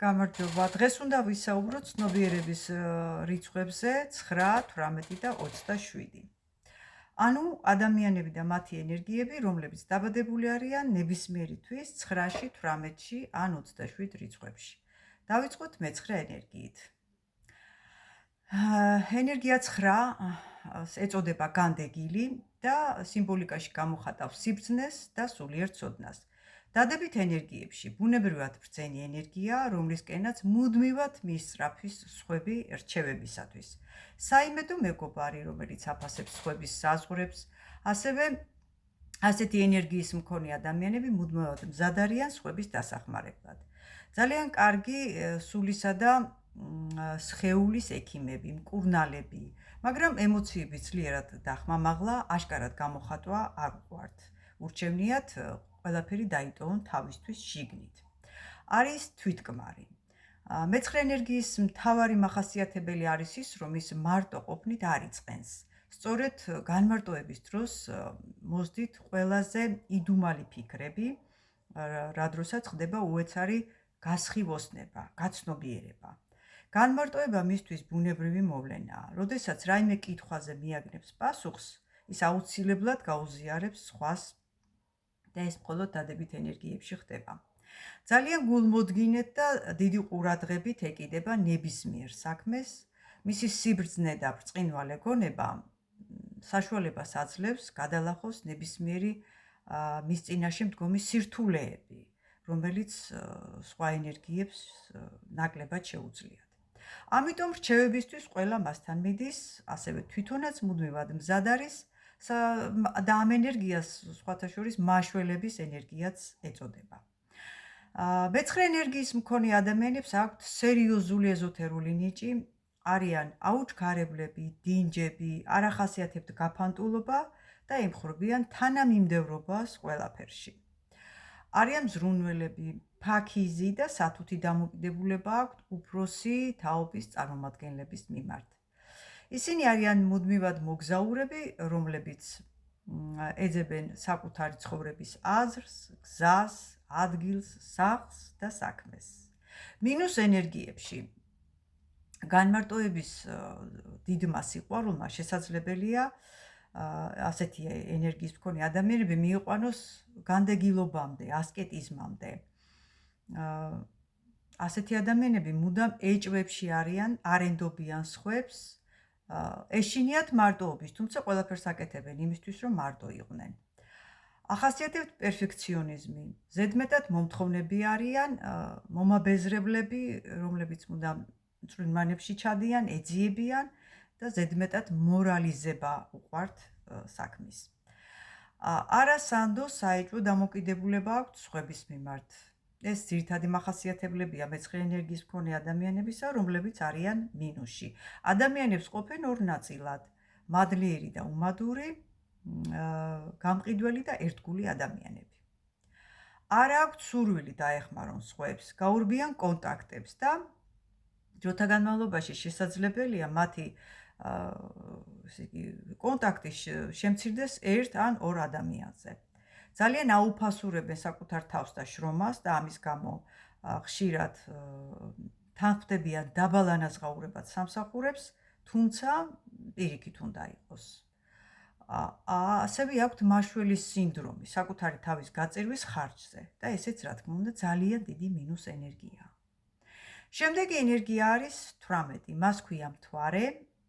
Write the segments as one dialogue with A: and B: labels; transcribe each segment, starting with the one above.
A: გამარჯობა. დღეს უნდა ვისაუბროთ ცნობიერების რიცხვებზე 9, 18 და 27. ანუ ადამიანები და მათი ენერგიები, რომლებიც დაბადებული არიან ნებისმიერი თვის 9-ში, 18-ში ან 27 რიცხვებში. დავიწყოთ მე-9 ენერგიით. ენერგია 9 ეწოდება განდეგილი და სიმბოლიკაში გამოხატავს სიბრძნეს და სულიერ ცოდნას. დადებით ენერგიებში ბუნებრივად ბრძენი ენერგია, რომლისკენაც მუდმივად მისწრაფვის სხვები რჩევებისათვის. საიმედო მეგობარი, რომელიც აფასებს სხვების საზღვრებს, ასევე ასეთი ენერგიის მქონე ადამიანები მუდმივად მზად არიან სხვების დასახმარებლად. ძალიან კარგი სულისა და სხეულის ექიმები, მკურნალები, მაგრამ ემოციები ძლიერად დახმამაღლა, აშკარად გამოხატვა არ უყვართ. ურჩევნიათ ყველაფერი დაიტოვონ თავისთვის შიგნით. არის თვითკმარი. მე-9 ენერგიის მთავარი მახასიათებელი არის ის, რომ ის მარტო ყოფნით არ იწყენს. სწორედ განმარტოების დროს მოსდით ყველაზე იდუმალი ფიქრები, რა დროსაც ხდება უეცარი გასხივოსნება, გაცნობიერება. განმარტოება მისთვის ბუნებრივი მოვლენაა. როდესაც რაიმე კითხვაზე მიაგნებს პასუხს, ის აუცილებლად გაუზიარებს სხვას და ეს მხოლოდ დადებით ენერგიებში ხდება. ძალიან გულმოდგინედ და დიდი ყურადღებით ეკიდება ნებისმიერ საქმეს, მისი სიბრძნე და ბრწყინვალე გონება საშუალებას აძლევს გადალახოს ნებისმიერი მის წინაშე მდგომი სირთულეები, რომელიც სხვა ენერგიებს ნაკლებად შეუძლიათ. ამიტომ რჩევებისთვის ყველა მასთან მიდის, ასევე თვითონაც მუდმივად მზად არის და ამ ენერგიას სხვათა შორის მაშველების ენერგიაც ეწოდება. მე-9 ენერგიის მქონე ადამიანებს აქვთ სერიოზული ეზოთერული ნიჭი, არიან აუჩქარებლები, დინჯები, არ ახასიათებთ გაფანტულობა და ემხრობიან თანამიმდევრობას ყველაფერში. არიან მზრუნველები, ფაქიზი და სათუთი დამოკიდებულება აქვთ უფროსი თაობის წარმომადგენლების მიმართ. ისინი არიან მუდმივად მოგზაურები, რომლებიც ეძებენ საკუთარი ცხოვრების აზრს, გზას, ადგილს, სახლს და საქმეს. მინუს ენერგიებში განმარტოების დიდმა სიყვარულმა შესაძლებელია ასეთი ენერგიის მქონე ადამიანები მიიყვანოს განდეგილობამდე, ასკეტიზმამდე. ასეთი ადამიანები მუდამ ეჭვებში არიან, არ ენდობიან სხვებს, ეშინიათ მარტოობის, თუმცა ყველაფერს აკეთებენ იმისთვის, რომ მარტო იყვნენ. ახასიათებთ პერფექციონიზმი, ზედმეტად მომთხოვნები არიან, მომაბეზრებლები, რომლებიც მუდამ წვრილმანებში ჩადიან, ეძიებიან და ზედმეტად მორალიზება უყვართ საქმის. არასანდო საეჭვო დამოკიდებულება აქვთ სხვების მიმართ. ეს ძირითადი მახასიათებლებია მე-9 ენერგიის მქონე ადამიანებისა, რომლებიც არიან მინუსში. ადამიანებს ყოფენ ორ ნაწილად: მადლიერი და უმადური, გამყიდველი და ერთგული ადამიანები. არ აქვთ სურვილი დაეხმარონ სხვებს, გაურბიან კონტაქტებს და დროთა განმავლობაში შესაძლებელია მათი კონტაქტი შემცირდეს ერთ ან ორ ადამიანზე. ძალიან აუფასურებენ საკუთარ თავს და შრომას და ამის გამო ხშირად თანხმდებიან დაბალ ანაზღაურებად სამსახურებს, თუმცა პირიქით უნდა იყოს. ასევე აქვთ მაშველის სინდრომი საკუთარი თავის გაწირვის ხარჯზე და ესეც რა თქმა უნდა ძალიან დიდი მინუს ენერგიაა. შემდეგი ენერგია არის 18. მას ქვია მთვარე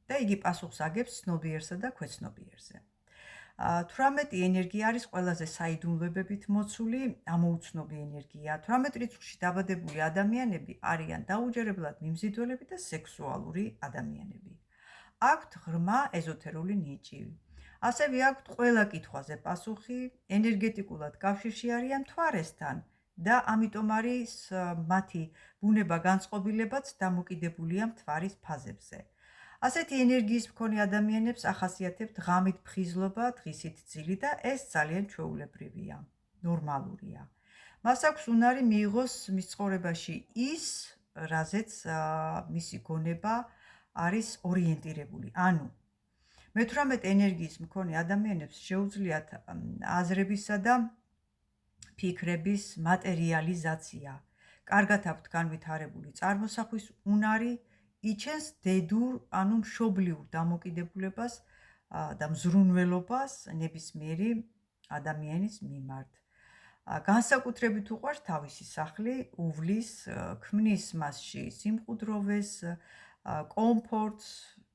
A: და იგი პასუხს აგებს ცნობიერსა და ქვეცნობიერზე. 18 ენერგია არის ყველაზე საიდუმლოებებით მოცული, ამოუცნობი ენერგია. 18 რიცხვში დაბადებული ადამიანები არიან დაუჯერებლად მიმზიდველები და სექსუალური ადამიანები. აქვთ ღრმა ეზოთერული ნიჭი. ასევე აქვთ ყველა კითხვაზე პასუხი, ენერგეტიკულად კავშირში არიან მთვარესთან და ამიტომ არის მათი ბუნება განწყობილებაც დამოკიდებულია მთვარის ფაზებზე. ასეთი ენერგიის მქონე ადამიანებს ახასიათებთ ღამით ფხიზლობა, დღისით ძილი და ეს ძალიან ჩვეულებრივია, ნორმალურია. მას აქვს უნარი მიიღოს მის ცხოვრებაში ის, რაზეც მისი გონება არის ორიენტირებული. ანუ მე-18 ენერგიის მქონე ადამიანებს შეუძლიათ აზრებისა და ფიქრების მატერიალიზაცია, კარგად აქვთ განვითარებული წარმოსახვის უნარი, იჩენს დედურ, ანუ მშობლიურ დამოკიდებულებას და მზრუნველობას ნებისმიერი ადამიანის მიმართ. განსაკუთრებით უყვარს თავისი სახლი, უვლის, ქმნის მასში სიმყუდროვეს, კომფორტს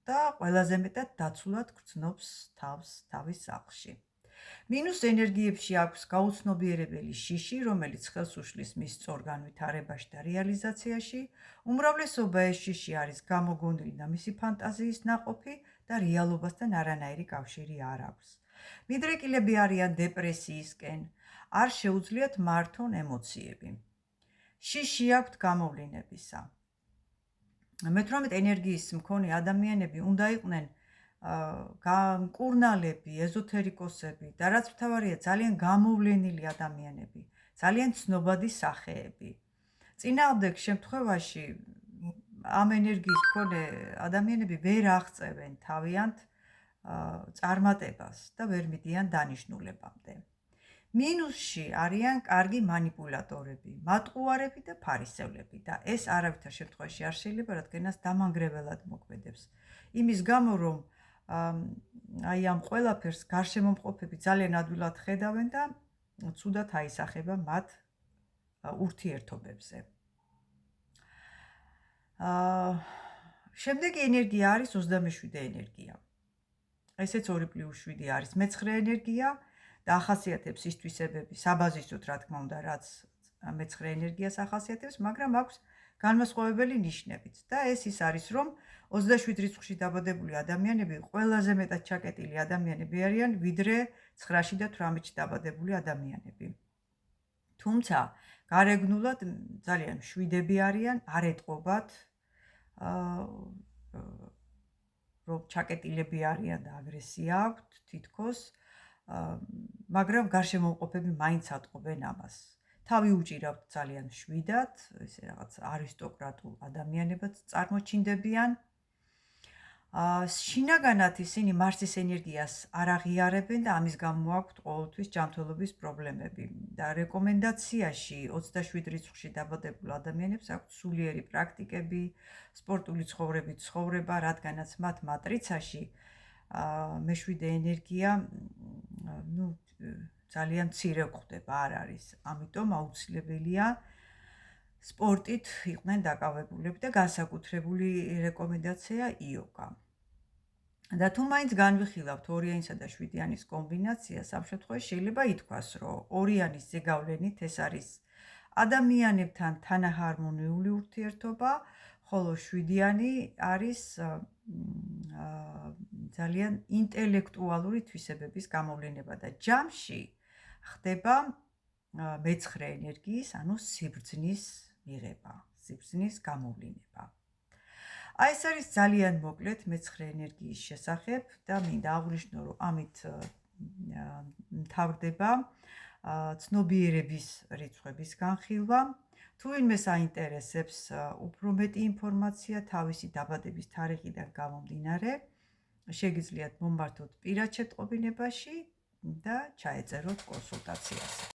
A: და ყველაზე მეტად დაცულად გრძნობს თავს თავის სახლში. მინუს ენერგიებში აქვს გაუცნობიერებელი შიში, რომელიც ხელს უშლის მის სწორ განვითარებაში და რეალიზაციაში. უმრავლესობა ეს შიში არის გამოგონილი და მისი ფანტაზიის ნაყოფი და რეალობასთან არანაირი კავშირი არ აქვს. მიდრეკილები არიან დეპრესიისკენ, არ შეუძლიათ მართონ ემოციები. შიში აქვთ გამოვლენებისა. მე-18 ენერგიის მქონე ადამიანები უნდა იყვნენ მკურნალები, ეზოთერიკოსები და რაც მთავარია, ძალიან გამოვლენილი ადამიანები, ძალიან ცნობადი სახეები. წინააღმდეგ შემთხვევაში ამ ენერგიის მქონე ადამიანები ვერ აღწევენ თავიანთ წარმატებას და ვერ მიდიან დანიშნულებამდე. მინუსში არიან კარგი მანიპულატორები, მატყუარები და ფარისევლები და ეს არავითარ შემთხვევაში არ შეიძლება, რადგანაც დამანგრეველად მოქმედებს. იმის გამო, რომ აი ამ ყველაფერს გარშემომყოფები ძალიან ადვილად ხედავენ და ცუდად აისახება მათ ურთიერთობებზე. შემდეგი ენერგია არის 27 ენერგია. ესეც 2+7 არის მე-9 ენერგია და ახასიათებს ის თვისებები, საბაზისოდ რა თქმა უნდა, რაც მე-9 ენერგიას ახასიათებს, მაგრამ აქვს განმასხვავებელი ნიშნებიც და ეს ის არის, რომ 27 რიცხვში დაბადებული ადამიანები ყველაზე მეტად ჩაკეტილი ადამიანები არიან, ვიდრე 9-ში და 18-ში დაბადებული ადამიანები. თუმცა, გარეგნულად ძალიან მშვიდები არიან, არ ეტყობათ, რომ ჩაკეტილები არიან და აგრესია აქვთ თითქოს, მაგრამ გარშემომყოფები მაინც ატყობენ ამას. თავი უჭირავთ ძალიან მშვიდად, ესე რაღაც არისტოკრატულ ადამიანებად წარმოჩინდებიან. შინაგანად ისინი მარსის ენერგიას არ აღიარებენ და ამის გამო აქვთ ყოველთვის ჯანმრთელობის პრობლემები და რეკომენდაციაში 27 რიცხვში დაბადებულ ადამიანებს აქვთ სულიერი პრაქტიკები, სპორტული ცხოვრებით ცხოვრება, რადგანაც მათ მატრიცაში მე-7 ენერგია ძალიან მცირე გვხვდება, არ არის. ამიტომ აუცილებელია სპორტით იყვნენ დაკავებულები და განსაკუთრებული რეკომენდაცია იოგა. და თუ მაინც განვიხილავთ ორიანისა და 7-იანის კომბინაციას, ამ შემთხვევაში შეიძლება ითქვას, რომ ორიანის ზეგავლენით ეს არის ადამიანებთან თანაჰარმონიული ურთიერთობა, ხოლო 7-იანი არის ძალიან ინტელექტუალური თვისებების გამოვლინება და ჯამში ხდება მე-9 ენერგიის, ანუ სიბრძნის მიღება, სიბრძნის გამოვლინება. აი ეს არის ძალიან მოკლედ მე-9 ენერგიის შესახებ და მინდა აღვნიშნო, რომ ამით მთავრდება ცნობიერების რიცხვების განხილვა. თუ ვინმეს აინტერესებს უფრო მეტი ინფორმაცია თავისი დაბადების თარიღიდან გამომდინარე, შეგიძლიათ მომმართოთ პირად შეტყობინებაში და ჩაეწეროთ კონსულტაციას.